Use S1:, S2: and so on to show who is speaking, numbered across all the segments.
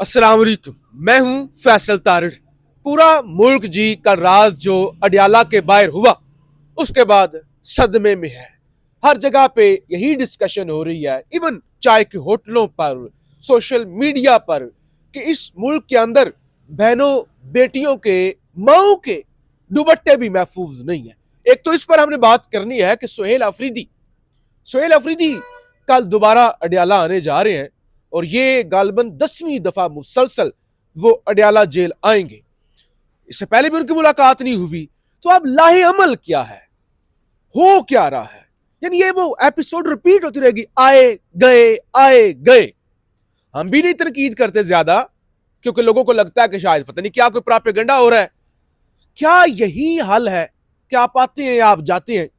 S1: अस्सलाम वालेकुम। मैं हूं फैसल तारिड़। पूरा मुल्क जी कल रात जो अडियाला के बाहर हुआ उसके बाद सदमे में है। हर जगह पे यही डिस्कशन हो रही है, इवन चाय के होटलों पर, सोशल मीडिया पर, कि इस मुल्क के अंदर बहनों बेटियों के माओ के दुपट्टे भी महफूज नहीं है। एक तो इस पर हमने बात करनी है कि सोहेल अफरीदी कल दोबारा अडियाला आने जा रहे हैं और ये गालबन 10वीं दफा मुसलसल वो अडियाला जेल आएंगे। इससे पहले भी उनकी मुलाकात नहीं हुई, तो अब लाहे अमल क्या है, हो क्या रहा है? यानी ये वो एपिसोड रिपीट होती रहेगी, आए गए। हम भी नहीं तनकीद करते ज्यादा, क्योंकि लोगों को लगता है कि शायद पता नहीं क्या कोई प्रोपेगेंडा हो रहा है। क्या यही हल है कि आप आते हैं आप जाते हैं?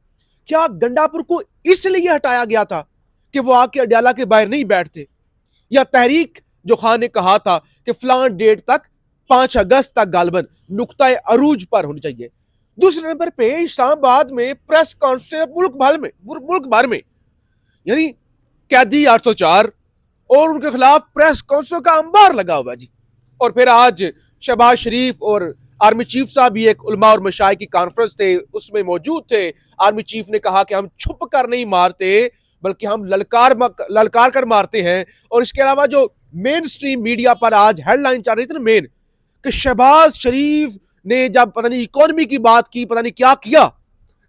S1: क्या गंडापुर को इसलिए हटाया गया था कि वो आके अडियाला के बाहर नहीं बैठते? या तहरीक जो खान ने कहा था कि फलां डेट तक 5 अगस्त तक गालबन नुक्ता अरूज पर होनी चाहिए। दूसरे नंबर पे इस्लामाबाद में प्रेस कॉन्फ्रेंस मुल्क भर में यानी कैदी 804 और उनके खिलाफ प्रेस कॉन्फ्रेंस का अंबार लगा हुआ जी। और फिर आज शहबाज शरीफ और आर्मी चीफ साहब भी एक उलमा और मशाई की कॉन्फ्रेंस थे, उसमें मौजूद थे। आर्मी चीफ ने कहा कि हम छुप कर नहीं मारते बल्कि हम ललकार कर मारते हैं। और इसके अलावा जो मेन स्ट्रीम मीडिया पर आज हेडलाइन चल रही थी ना मेन, कि शहबाज शरीफ ने जब पता नहीं इकोनॉमी की बात की, पता नहीं क्या किया,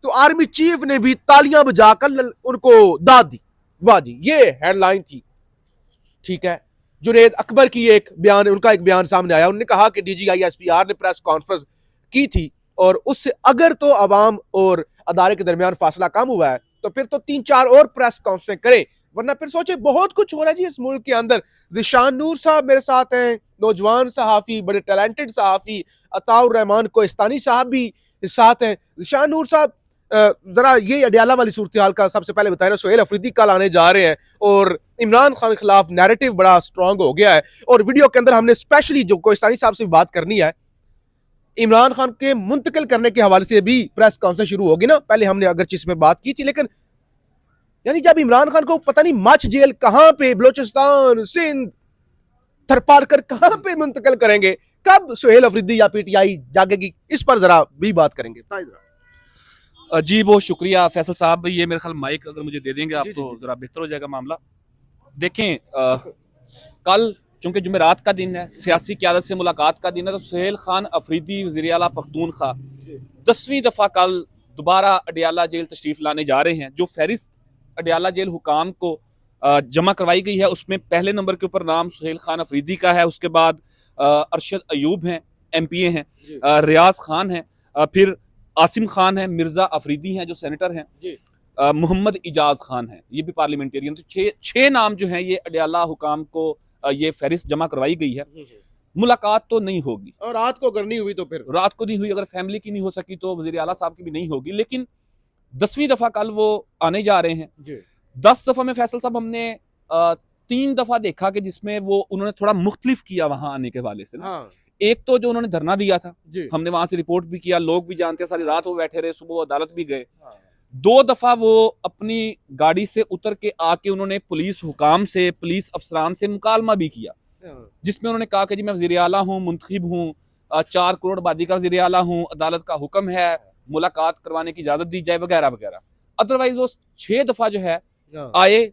S1: तो आर्मी चीफ ने भी तालियां बजाकर उनको दाद दी। वाह जी, ये हेडलाइन थी। ठीक है, जुनेद अकबर की उनका एक बयान सामने आया। उन्होंने कहा कि DGISPR ने प्रेस कॉन्फ्रेंस की थी और उससे अगर तो अवाम और अदारे के दरमियान फासला कम हुआ है तो फिर तो 3-4 और प्रेस कॉन्फ्रेंस करें, वरना फिर सोचे बहुत कुछ हो रहा है जी इस मुल्क के अंदर। जिशान नूर साहब मेरे साथ हैं, नौजवान सहाफी, बड़े टैलेंटेड सहाफी। अताउर रहमान कोहिस्तानी साहब भी साथ हैं। जिशान नूर साहब, जरा ये अडियाला वाली सूरत हाल का सबसे पहले बताया ना। सोहेल अफरीदी कल आने जा रहे हैं और इमरान खान के खिलाफ नैरेटिव बड़ा स्ट्रांग हो गया है। और वीडियो के अंदर हमने स्पेशली जो कोहिस्तानी साहब से बात करनी है, इमरान खान के मुंतकिल करने के हवाले से भी प्रेस कॉन्फ्रेंस शुरू होगी ना। पहले हमने अगर इसमें बात की थी, लेकिन यानी जब इमरान खान को पता नहीं मच जेल कहां पे, बलोचिस्तान, सिंध, थरपारकर कहां पे मुंतकिल करेंगे, कब सोहेल अफरीदी या PTI जागेगी, इस पर जरा भी बात करेंगे।
S2: जी बहुत शुक्रिया फैसल साहब। ये मेरे ख्याल माइक अगर मुझे दे देंगे आप तो जरा बेहतर हो जाएगा मामला। देखें, कल चूंकि जुमेरात का दिन है, सियासी क़यादत से मुलाकात का दिन है, तो सोहेल खान अफरीदी वज़ीर आला पख्तूनख्वा 10वीं दफ़ा कल दोबारा अडियाला जेल तशरीफ़ लाने जा रहे हैं। जो फहरिस्त अडियाला जेल हुकाम को जमा करवाई गई है उसमें पहले नंबर के ऊपर नाम सोहेल खान अफरीदी का है। उसके बाद अरशद अयूब हैं, MPA हैं, रियाज खान हैं, फिर आसिम खान है, मिर्जा अफरीदी हैं जो सेनेटर हैं, मोहम्मद इजाज खान है, ये भी पार्लियामेंटेरियन। तो छह नाम जो हैं ये अडियाला हुकाम को ये फहरिस्त जमा करवाई गई है। मुलाकात तो नहीं होगी,
S1: और रात को अगर नहीं हुई तो फिर
S2: रात को नहीं हुई, अगर फैमिली की नहीं हो सकी तो वज़ीर आला साहब की भी नहीं होगी। लेकिन 10वीं दफा कल वो आने जा रहे हैं। 10 दफा में फैसल साहब हमने 3 दफा देखा कि जिसमें वो उन्होंने थोड़ा मुख्तलिफ किया वहां आने के हवाले से ना। एक तो जो उन्होंने धरना दिया था, हमने वहां से रिपोर्ट भी किया, लोग भी जानते हैं, सारी रात वो बैठे रहे, सुबह अदालत भी गए। 2 दफा वो अपनी गाड़ी से उतर के आके उन्होंने पुलिस हुकाम से, पुलिस अफसरान से मुकालमा भी किया, जिसमें उन्होंने कहा कि जी मैं वज़ीर आला हूँ, मुंतखिब हूँ, 4 करोड़ आबादी का वज़ीर आला हूँ, अदालत का हुक्म है, मुलाकात करवाने की इजाजत दी जाए वगैरह वगैरह। अदरवाइज वो 6 दफा जो है आए,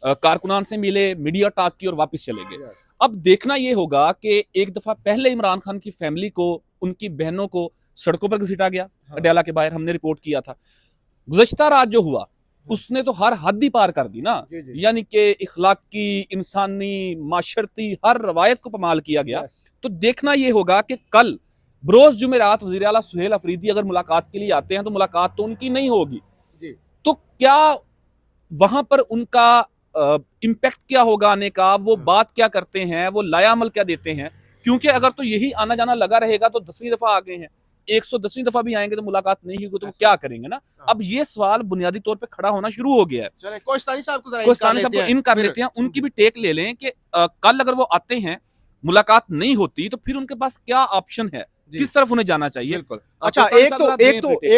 S2: कारकुनान से मिले, मीडिया टॉक की और वापस चले गए। अब देखना यह होगा कि एक दफा पहले इमरान खान की फैमिली को, उनकी बहनों को सड़कों पर घसीटा गया अडियाला के बाहर, हमने रिपोर्ट किया था। गुज़श्ता रात जो हुआ उसने तो हर हद ही पार कर दी ना, यानी कि इखलाकी, इंसानी, माशरती हर रवायत को पमाल किया गया। तो देखना यह होगा कि कल बरोज जुमेरात वज़ीर आला सोहेल अफरीदी अगर मुलाकात के लिए आते हैं तो मुलाकात तो उनकी नहीं होगी, तो क्या वहां पर उनका इम्पैक्ट क्या होगा आने का, वो बात क्या करते हैं, वो लायामल क्या देते हैं। क्योंकि अगर तो यही आना जाना लगा रहेगा तो 10वीं दफा आ गए हैं, 110वीं दफा भी आएंगे तो मुलाकात नहीं होगी तो वो क्या करेंगे ना। अब ये सवाल बुनियादी तौर पे खड़ा होना शुरू हो गया है।
S1: कोहिस्तानी साहब को
S2: इन कर लेते हैं, उनकी भी टेक ले लें कि कल अगर वो आते हैं, मुलाकात नहीं होती तो फिर उनके पास क्या ऑप्शन है, किस तरफ उन्हें जाना चाहिए।
S1: अच्छा, एक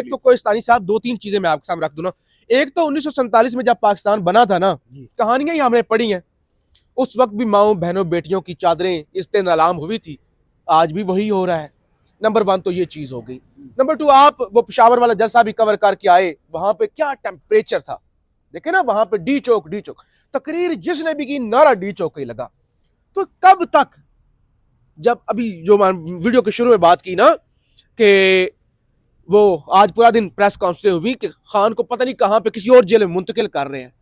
S1: तो कोहिस्तानी साहब 2-3 चीजें मैं आपके सामने रख दूं ना। एक तो 1947 में जब पाकिस्तान बना था ना, कहानियां ही हमने पढ़ी हैं। उस वक्त भी माओ बहनों बेटियों की चादरें इस्ते नालाम हुई थी, आज भी वही हो रहा है। नंबर 1 तो ये चीज हो गई। नंबर 2, आप वो पेशावर वाला जलसा भी कवर करके आए, वहां पे क्या टेम्परेचर था, देखे ना, वहां पे डी चौक तकरीर जिसने भी की नारा डी चौक ही लगा। तो कब तक, जब अभी जो वीडियो के शुरू में बात की ना कि वो आज पूरा दिन प्रेस कॉन्फ्रेंस हुई कि खान को पता नहीं कहां पे किसी और जेल में मुंतकिल कर रहे हैं,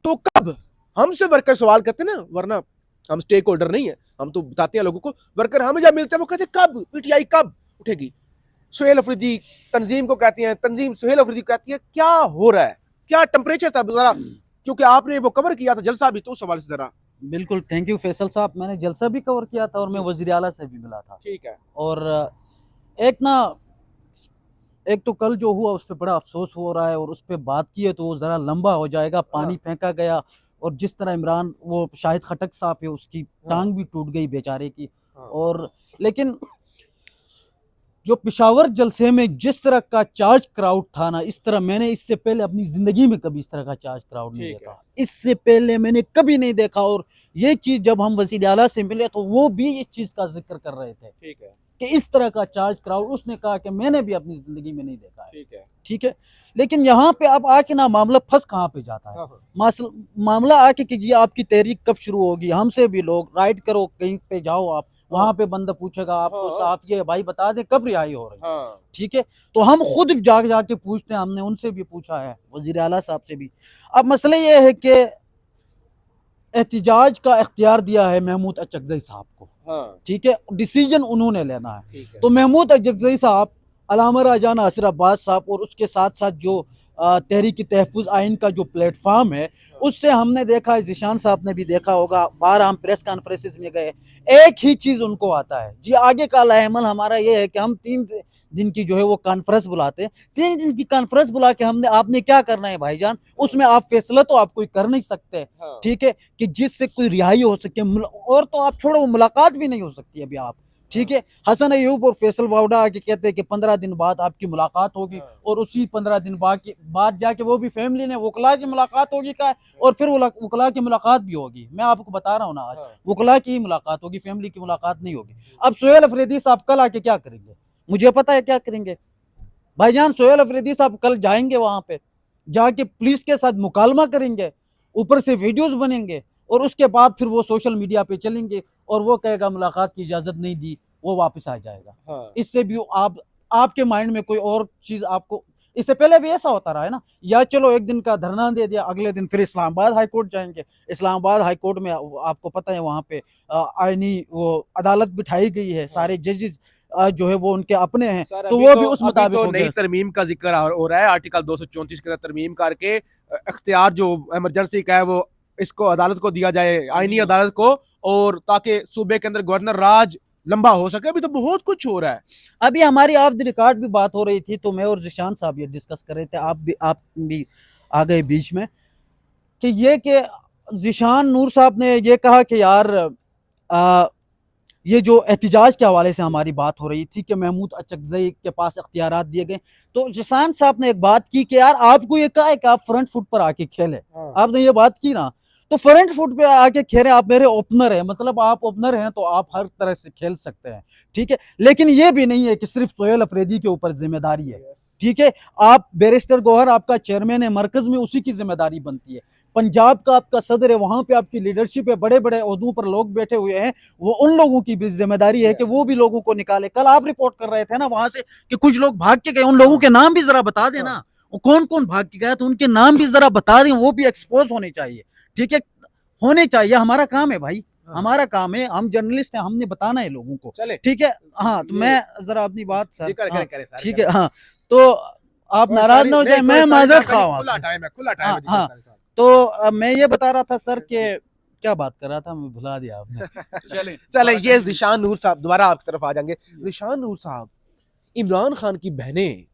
S1: तो कब? हमसे वर्कर सवाल करते ना, वरना हम स्टेक होल्डर नहीं है, हम तो बताते हैं लोगों को। वर्कर हमें जब मिलते हैं वो कहते हैं कब पीटीआई कब उठेगी। सुहेल अफरीदी तंजीम को कहती है, तंजीम सुहेल अफरीदी को कहती है, क्या हो रहा है, क्या टेम्परेचर था जरा, क्योंकि आपने वो कवर किया था जलसा भी, तो उस सवाल से जरा।
S3: बिल्कुल, थैंक यू फैसल साहब। मैंने जलसा भी कवर किया था और मैं वज़ीर आला से भी मिला था।
S1: ठीक है।
S3: और एक तो कल जो हुआ उस पे बड़ा अफसोस हो रहा है, और उस पे बात की है तो वो ज़रा लंबा हो जाएगा। पानी फेंका गया, और जिस तरह इमरान, वो शाहिद खटक साहब है, उसकी टांग भी टूट गई बेचारे की। और लेकिन जो पेशावर जलसे में जिस तरह का चार्ज क्राउड था ना, इस तरह मैंने इससे पहले अपनी जिंदगी में कभी इस तरह का चार्ज क्राउड नहीं देखा। इससे पहले मैंने कभी नहीं देखा। और ये चीज जब हम वज़ीर आला से मिले तो वो भी इस चीज का जिक्र कर रहे थे।
S1: ठीक है।
S3: कि इस तरह का चार्ज क्राउड उसने कहा कि मैंने भी अपनी जिंदगी में नहीं देखा है।
S1: ठीक है।
S3: ठीक है, लेकिन यहाँ पे अब आके ना मामला फंस कहाँ पे जाता है। मामला आके कि जी आपकी तहरीक कब शुरू होगी, हमसे भी लोग राइड करो, कहीं पे जाओ आप, वहां पे बंदा पूछेगा आपको, साफ ये भाई बता दें कब रिहाई हो रही है। ठीक है, तो हम खुद जाके पूछते हैं, हमने उनसे भी पूछा है, वज़ीर आला साहब से भी। अब मसला ये है कि एहतिजाज का इख्तियार दिया है महमूद अचकज़ई साहब को। ठीक है, डिसीजन उन्होंने लेना है। तो महमूद अचकज़ई साहब, अल्लामा राजा नासिर अब्बास साहब, और उसके साथ साथ जो तहरीक तहफ़्फ़ुज़ आइन का जो प्लेटफार्म है, उससे हमने देखा है, ज़िशान साहब ने भी देखा होगा, बार हम प्रेस कॉन्फ्रेंसेस में गए, एक ही चीज़ उनको आता है जी। आगे का अमल हमारा ये है कि हम 3 दिन की जो है वो कॉन्फ्रेंस बुलाते हैं। 3 दिन की कॉन्फ्रेंस बुला के आपने क्या करना है भाईजान, उसमें आप फैसला तो आप कोई कर नहीं सकते। ठीक है, कि जिससे कोई रिहाई हो सके, और तो आप छोड़ो, मुलाकात भी नहीं हो सकती अभी आप। ठीक है, हसन अयूब और फैसल वावड़ा आके कहते हैं कि 15 दिन बाद आपकी मुलाकात होगी, और उसी 15 दिन बाद जाके वो भी फैमिली ने वकला की मुलाकात होगी का, और फिर वकला की मुलाकात भी होगी। मैं आपको बता रहा हूँ ना, आज वकला की मुलाकात होगी, फैमिली की मुलाकात नहीं होगी। अब सुहेल अफरीदी साहब कल आके क्या करेंगे, मुझे पता है क्या करेंगे भाईजान। सुहेल अफरीदी साहब कल जाएंगे, वहां पे जाके पुलिस के साथ मुकालमा करेंगे, ऊपर से वीडियोस बनेंगे, और उसके बाद फिर वो सोशल मीडिया पे चलेंगे, और वो कहेगा मुलाकात की इजाजत नहीं दी, वो वापस आ जाएगा। इससे भी आपके माइंड में कोई और चीज आपको, इससे पहले भी ऐसा होता रहा है ना, या चलो एक दिन का धरना दे दिया, अगले दिन फिर इस्लामाबाद हाई कोर्ट जाएंगे। इस्लामाबाद हाई कोर्ट में आपको पता है वहां पे आईनी वो अदालत बिठाई गई है, सारे जजेस जो है वो उनके अपने हैं, तो वो भी उस मुताबिक
S1: तो नई तरमीम का जिक्र हो रहा है, आर्टिकल 234 के अंदर तरमीम करके इख्तियार जो इमरजेंसी का है वो इसको अदालत को दिया जाए, आईनी अदालत को, और ताकि सूबे के अंदर गवर्नर राज लंबा हो सके। अभी तो बहुत कुछ हो रहा है।
S3: अभी हमारी ऑफ द रिकॉर्ड भी बात हो रही थी, तो मैं और ज़िशान साहब ये डिस्कस कर रहे थे, आप भी आ गए बीच में, कि ये कि ज़िशान नूर साहब ने ये कहा कि यार ये जो एहतिजाज के हवाले से हमारी बात हो रही थी कि महमूद अचकज़ई के पास इख्तियारात दिए गए, तो ज़िशान साहब ने एक बात की कि यार आपको ये कहा है कि आप फ्रंट फुट पर आके खेले। आपने ये बात की ना, तो फ्रंट फुट पे आके खेले, आप मेरे ओपनर हैं, मतलब आप ओपनर हैं तो आप हर तरह से खेल सकते हैं। ठीक है, लेकिन ये भी नहीं है कि सिर्फ सोहेल अफरीदी के ऊपर जिम्मेदारी है। ठीक है, आप बैरिस्टर गौहर आपका चेयरमैन है मरकज में, उसी की जिम्मेदारी बनती है। पंजाब का आपका सदर है, वहां पे आपकी लीडरशिप है, बड़े बड़े ओहदों पर लोग बैठे हुए हैं, वो उन लोगों की भी जिम्मेदारी है कि वो भी लोगों को निकाले। कल आप रिपोर्ट कर रहे थे ना वहां से कि कुछ लोग भाग के गए, उन लोगों के नाम भी जरा बता देना, कौन कौन भाग के गया, तो उनके नाम भी जरा बता दें, वो भी एक्सपोज होने चाहिए। ठीक है, होने चाहिए, हमारा काम है भाई, हमारा काम है, हम जर्नलिस्ट हैं, हमने बताना है लोगों को। ठीक है, हाँ, तो मैं जरा अपनी बात सर, ठीक है, हाँ, तो आप नाराज ना हो जाए, मैं माजरत खाऊं। हाँ, तो मैं ये बता रहा था सर के, क्या बात कर रहा था मैं भुला दिया आपने।
S1: चले ये ज़िशान नूर साहब, दोबारा आपकी तरफ आ जाएंगे। ज़िशान नूर साहब, इमरान खान की बहनें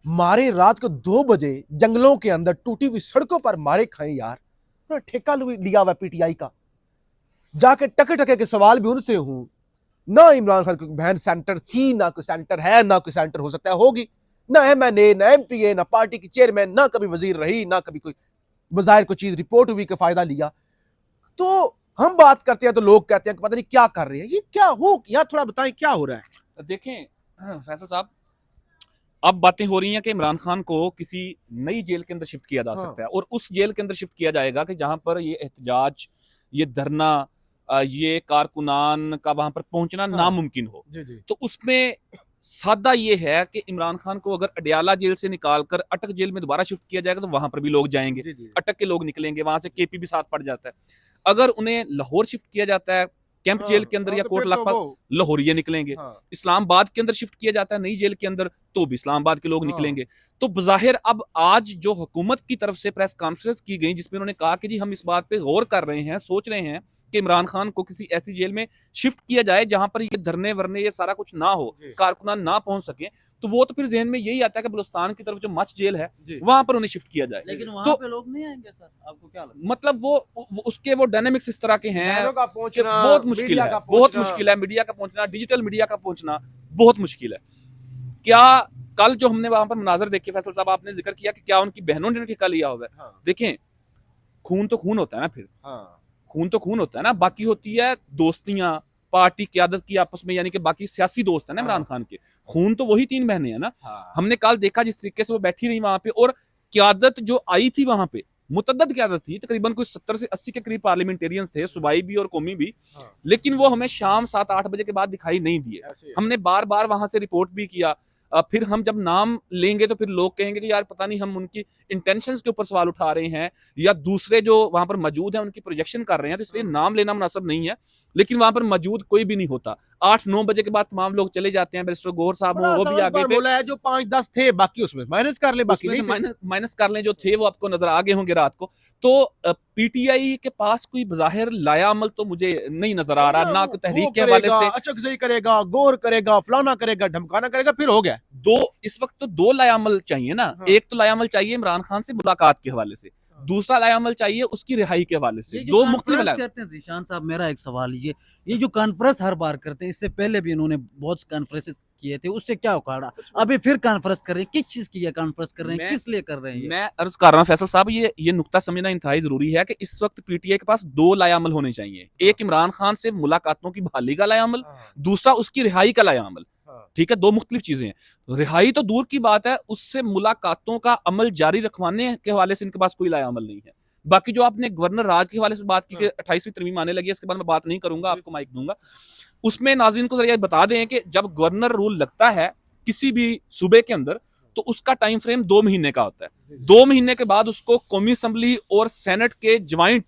S1: मारे रात को 2 बजे जंगलों के अंदर टूटी हुई सड़कों पर मारे खाए यार, ठेका लिया हुआ पीटीआई का। जाके टके टके के सवाल भी उनसे हूं ना, इमरान खान की बहन सेंटर थी, ना कोई सेंटर है, ना कोई सेंटर हो सकता है होगी, ना एमएनए, ना एमपीए, ना पार्टी की चेयरमैन, ना कभी वजीर रही, ना कभी कोई बाहर कोई चीज रिपोर्ट हुई का फायदा लिया। तो हम बात करते हैं तो लोग कहते हैं कि पता नहीं क्या कर रहे हैं, ये क्या हो, यार थोड़ा बताएं क्या हो रहा है।
S2: देखें फैसल साहब, अब बातें हो रही हैं कि इमरान खान को किसी नई जेल के अंदर शिफ्ट किया जा सकता है, और उस जेल के अंदर शिफ्ट किया जाएगा कि जहां पर ये एहतजाज, ये धरना, ये कारकुनान का वहां पर पहुंचना नामुमकिन हो। तो उसमें सादा ये है कि इमरान खान को अगर अडयाला जेल से निकालकर अटक जेल में दोबारा शिफ्ट किया जाएगा तो वहां पर भी लोग जाएंगे, अटक के लोग निकलेंगे, वहां से केपी भी साथ पड़ जाता है। अगर उन्हें लाहौर शिफ्ट किया जाता है कैंप जेल के अंदर या कोट लखपत, लाहौरिये निकलेंगे। इस्लामाबाद के अंदर शिफ्ट किया जाता है नई जेल के अंदर तो भी इस्लामाबाद के लोग निकलेंगे। तो बज़ाहिर अब आज जो हुकूमत की तरफ से प्रेस कॉन्फ्रेंस की गई जिसमें उन्होंने कहा कि जी हम इस बात पे गौर कर रहे हैं, सोच रहे हैं कि इमरान खान को किसी ऐसी जेल में शिफ्ट किया जाए जहां पर ये धरने वरने ये सारा कुछ ना हो, कारकुनान ना पहुंच सके, तो वो तो फिर जहन में यही आता है कि बलूचिस्तान की तरफ जो मच जेल है वहां पर उन्हें शिफ्ट किया जाए।
S3: लेकिन वहां
S2: तो
S3: पे लोग नहीं आएंगे सर, आपको क्या लगता है?
S2: मतलब वो उसके वो डायनेमिक्स इस तरह के हैं
S1: का
S2: कि बहुत मुश्किल है, बहुत मुश्किल है। मीडिया का पहुंचना, डिजिटल मीडिया का पहुंचना बहुत मुश्किल है। क्या कल जो हमने वहां पर मनाजर देखे, फैसल साहब आपने जिक्र किया कि क्या उनकी बहनों ने ठेका लिया हुआ है। देखें खून तो खून होता है ना, फिर खून तो खून होता है ना, बाकी होती है दोस्तियां पार्टी क्यादत की आपस में, यानी कि बाकी सियासी दोस्त है ना इमरान खान के। खून तो वही 3 बहनें हैं ना। हमने कल देखा जिस तरीके से वो बैठी रही वहां पे, और क्यादत जो आई थी वहां पे मुतद्दद क्यादत थी, तकरीबन कुछ 70 से 80 के करीब पार्लियामेंटेरियंस थे, सूबाई भी और कौमी भी। लेकिन वो हमें शाम 7-8 बजे के बाद दिखाई नहीं दिए। हमने बार बार वहां से रिपोर्ट भी किया। फिर हम जब नाम लेंगे तो फिर लोग कहेंगे कि यार पता नहीं हम उनकी इंटेंशंस के ऊपर सवाल उठा रहे हैं या दूसरे जो वहां पर मौजूद हैं उनकी प्रोजेक्शन कर रहे हैं, तो इसलिए नाम लेना मुनासिब नहीं है। लेकिन वहां पर मौजूद कोई भी नहीं होता। 8-9 बजे के बाद तमाम लोग चले जाते हैं। बैरिस्टर गौहर साहब वो भी आगे थे,
S1: है जो 5-10 थे, बाकी उसमें माइनस कर ले, बाकी नहीं थे।
S2: माइनस कर लें जो थे वो आपको नजर आ गए होंगे रात को। तो पीटीआई के पास कोई बज़ाहिर लाया अमल तो मुझे नहीं नजर आ रहा, ना कोई तहरीक के हवाले से
S1: अचकज़ई करेगा, गौर करेगा, फलाना करेगा, धमकाना करेगा, फिर हो गया।
S2: इस वक्त तो 2 लाया अमल चाहिए ना। एक तो लाया अमल चाहिए इमरान खान से मुलाकात के हवाले से, दूसरा लाया अमल चाहिए उसकी रिहाई के हवाले से। 2 मुख्तलिफ
S3: करते हैं। ज़ीशान साहब मेरा एक सवाल ये जो कॉन्फ्रेंस हर बार करते हैं, इससे पहले भी इन्होंने बहुत कॉन्फ्रेंस किए थे, उससे क्या उखाड़ा, अभी फिर कॉन्फ्रेंस कर रहे हैं, किस चीज की कॉन्फ्रेंस कर रहे हैं, किस लिए कर रहे हैं?
S2: मैं अर्ज कर रहा हूं फैसल साहब, ये नुक्ता समझना इंतहाई जरूरी है कि इस वक्त पीटीआई के पास 2 लाया अमल होने चाहिए। एक इमरान खान से मुलाकातों की बहाली का लाया अमल, दूसरा उसकी रिहाई का लाया अमल। ठीक है, 2 मुख्तलिफ चीजें हैं। रिहाई तो दूर की बात है, उससे मुलाकातों का अमल जारी रखवाने के हवाले से इनके पास कोई लाया अमल नहीं है। बाकी जो आपने गवर्नर राज के हवाले से बात की कि 28वीं तरमीम आने लगी है, इसके बाद मैं बात नहीं करूंगा, आपको माइक दूंगा। उसमें नाज़रीन को जरा बता दें कि जब गवर्नर रूल लगता है किसी भी सूबे के अंदर तो उसका टाइम फ्रेम 2 महीने का होता है। 2 महीने के बाद उसको कौमी असेंबली और सेनेट के ज्वाइंट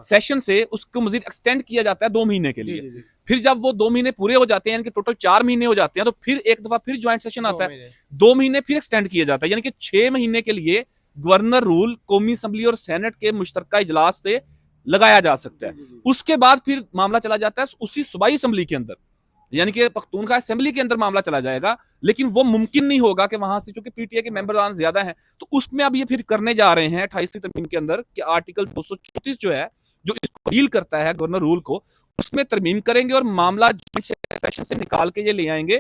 S2: सेशन से उसको मजीद एक्सटेंड किया जाता है 2 महीने के लिए। फिर जब वो 2 महीने पूरे हो जाते हैं, यानी कि टोटल 4 महीने हो जाते हैं, तो फिर एक दफा फिर ज्वाइंट सेशन आता है, 2 महीने फिर एक्सटेंड किया जाता है, यानी कि 6 महीने के लिए गवर्नर रूल कौमी असेंबली और सेनेट के मुश्तरका इजलास से लगाया जा सकता है। उसके बाद फिर मामला चला जाता है उसी सूबाई असेंबली के अंदर, यानी कि पख्तूनख्वा असेंबली के अंदर मामला चला जाएगा। लेकिन वो मुमकिन नहीं होगा कि वहां से, चूंकि पीटीआई के मेंबरान ज्यादा हैं, तो उसमें अब ये फिर करने जा रहे हैं 28वीं तरमीम के अंदर कि आर्टिकल 234 जो है, जो इसको डील करता है गवर्नर रूल को, उसमें तरमीम करेंगे और मामला सेशन से निकाल के ये ले आएंगे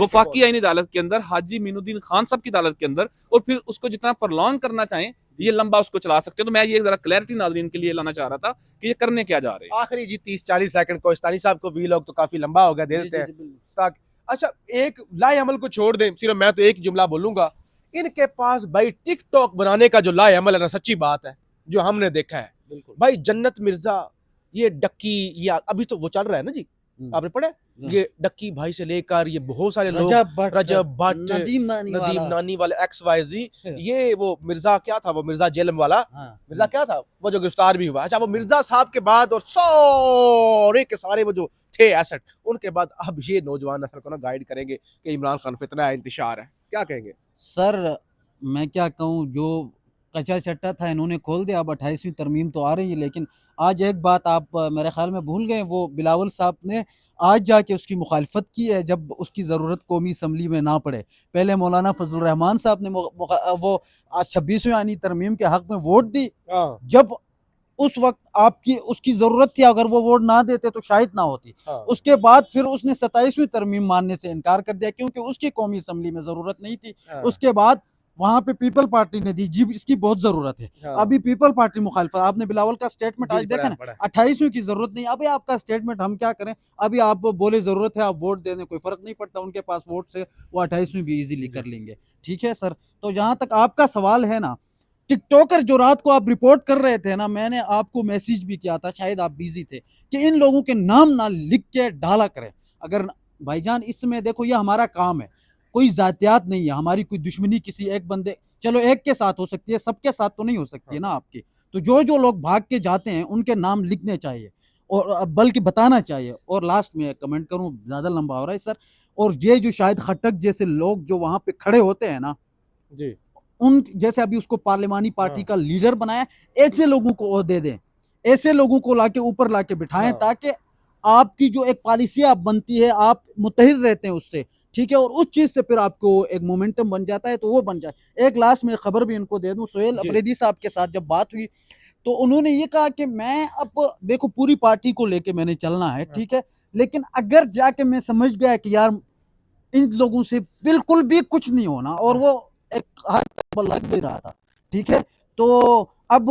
S2: वफाकी आईनी अदालत के अंदर, हाजी मीनुद्दीन खान साहब की अदालत के अंदर, और फिर उसको जितना प्रलॉन्ग करना चाहें ये लंबा उसको चला सकते हैं। तो मैं ये जरा क्लैरिटी नाज़रीन के लिए लाना चाह रहा था कि ये करने क्या जा रहे हैं।
S1: आखिरी जी 30-40 सेकंड कोस्तानी साहब को वी लॉग तो काफी लंबा हो गया, दे देते हैं ताकि अच्छा एक लाए अमल को छोड़ दें। सिर्फ मैं तो एक जुमला बोलूंगा, इनके पास भाई टिकटॉक बनाने का जो लाए अमल है ना, सच्ची बात है जो हमने देखा है भाई। जन्नत मिर्जा, ये डक्की, ये अभी तो वो चल रहा है ना जी, आपने पढ़ा ये डक्की भाई से लेकर ये बहुत सारे लोग, रजब भट्ट, नदीम नानी वाले XYZ, ये वो मिर्जा क्या था, वो मिर्जा जेलम वाला, मिर्जा क्या था वो जो गिरफ्तार भी हुआ। अच्छा, वो मिर्जा साहब के बाद और सारे के सारे वो जो थे एसेट, उनके बाद अब ये नौजवान नस्ल को ना गाइड करेंगे कि इमरान खान फितना है, इंतशार है, क्या कहेंगे?
S3: सर मैं क्या कहूँ, जो कच्चा चट्टा था इन्होंने खोल दिया। अब 28वीं तरमीम तो आ रही है, लेकिन आज एक बात आप मेरे ख्याल में भूल गए, वो बिलावल साहब ने आज जाके उसकी मुखालफत की है जब उसकी ज़रूरत कौमी असम्बली में ना पड़े। पहले मौलाना फजलुर रहमान साहब ने वो 26वीं आईनी तरमीम के हक़ में वोट दी, जब उस वक्त आपकी उसकी ज़रूरत थी, अगर वो वोट ना देते तो शायद ना होती। उसके बाद फिर उसने 27वीं तरमीम मानने से इनकार कर दिया क्योंकि उसकी कौमी असम्बली में ज़रूरत नहीं थी। उसके बाद वहां पे पीपल पार्टी ने दी जी, इसकी बहुत जरूरत है।
S1: हाँ।
S3: अभी पीपल पार्टी मुखालफत, आपने बिलावल का स्टेटमेंट
S1: जी,
S3: आज देखा
S1: बड़ा-
S3: ना,
S1: बड़ा।
S3: 28वीं की जरूरत नहीं। अभी आपका स्टेटमेंट हम क्या करें, अभी आप बोले जरूरत है आप वोट दे दें, कोई फर्क नहीं पड़ता, उनके पास वोट से वो 28वीं भी इजीली कर लेंगे। ठीक है सर, तो जहां तक आपका सवाल है ना, टिकटॉकर जो रात को आप रिपोर्ट कर रहे थे ना, मैंने आपको मैसेज भी किया था, शायद आप बिजी थे, कि इन लोगों के नाम ना लिख के डाला करें। अगर भाईजान इसमें देखो, ये हमारा काम है, कोई जातियात नहीं है हमारी, कोई दुश्मनी किसी एक बंदे, चलो एक के साथ हो सकती है, सबके साथ तो नहीं हो सकती है ना आपकी। तो जो जो लोग भाग के जाते हैं उनके नाम लिखने चाहिए, और बल्कि बताना चाहिए। और लास्ट में कमेंट करूं, ज्यादा लंबा हो रहा है सर, और ये जो शायद खट्टक जैसे लोग जो वहां पे खड़े होते हैं ना,
S1: जी,
S3: उन जैसे अभी उसको पार्लिमानी पार्टी का लीडर बनाया, ऐसे लोगों को वो दे दें, ऐसे लोगों को लाके ऊपर लाके बिठाएं, ताकि आपकी जो एक पॉलिसी आप बनती है, आप मुत्तहिद रहते हैं उससे, ठीक है, और उस चीज से फिर आपको एक मोमेंटम बन जाता है, तो वो बन जाए। एक लास्ट में खबर भी इनको दे दूं, सोहेल अफरीदी साहब के साथ जब बात हुई तो उन्होंने ये कहा कि मैं अब देखो पूरी पार्टी को लेके मैंने चलना है, ठीक है, लेकिन अगर जाके मैं समझ गया कि यार इन लोगों से बिल्कुल भी कुछ नहीं होना, और वो एक हाथ लग भी रहा था, ठीक है, तो अब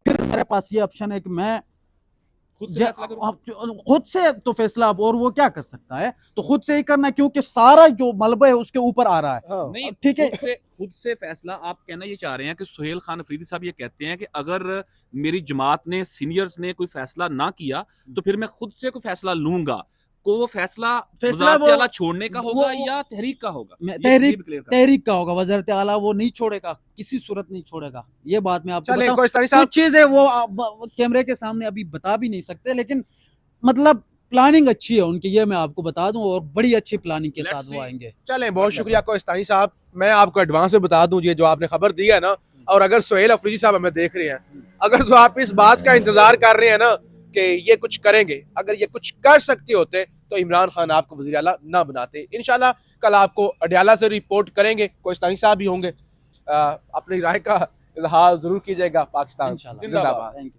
S3: फिर मेरे पास ये ऑप्शन है कि मैं
S2: खुद से फैसला करूं।
S3: खुद से तो फैसला, अब और वो क्या कर सकता है, तो खुद से ही करना है, क्योंकि सारा जो मलबा है उसके ऊपर आ रहा है।
S2: नहीं,
S3: ठीक है,
S2: खुद से फैसला आप कहना ये चाह रहे हैं कि सोहेल खान अफरीदी साहब ये कहते हैं कि अगर मेरी जमात ने, सीनियर्स ने कोई फैसला ना किया तो फिर मैं खुद से कोई फैसला लूंगा। को वो फैसला वज़ारत आला छोड़ने का होगा या तहरीक का होगा?
S3: तहरीक का होगा, वज़ारत आला वो नहीं छोड़ेगा, किसी सूरत नहीं छोड़ेगा। ये बात मैं आपको
S1: चलिए
S3: बताऊं,
S1: कोस्तानी साहब,
S3: कुछ चीजें वो कैमरे के सामने अभी बता भी नहीं सकते, लेकिन मतलब प्लानिंग अच्छी है उनकी, ये मैं आपको बता दूं, और बड़ी अच्छी प्लानिंग के
S2: Let's
S3: साथ वो
S2: see.
S3: आएंगे।
S1: चलें, बहुत शुक्रिया कोस्तानी साहब। मैं आपको एडवांस में बता दूं, ये जो आपने खबर दी है ना, और अगर सोहेल अफरीदी साहब हमें देख रहे हैं, अगर तो आप इस बात का इंतजार कर रहे हैं ना कि ये कुछ करेंगे, अगर ये कुछ कर सकते होते तो इमरान खान आपको वज़ीर आला ना बनाते। इंशाल्लाह कल आपको अडयाला से रिपोर्ट करेंगे, कोस्तानी साहब भी होंगे। अपनी राय का इजहार जरूर कीजिएगा। पाकिस्तान
S3: इंशाल्लाह।
S1: जिंदाबाद।
S3: Thank you.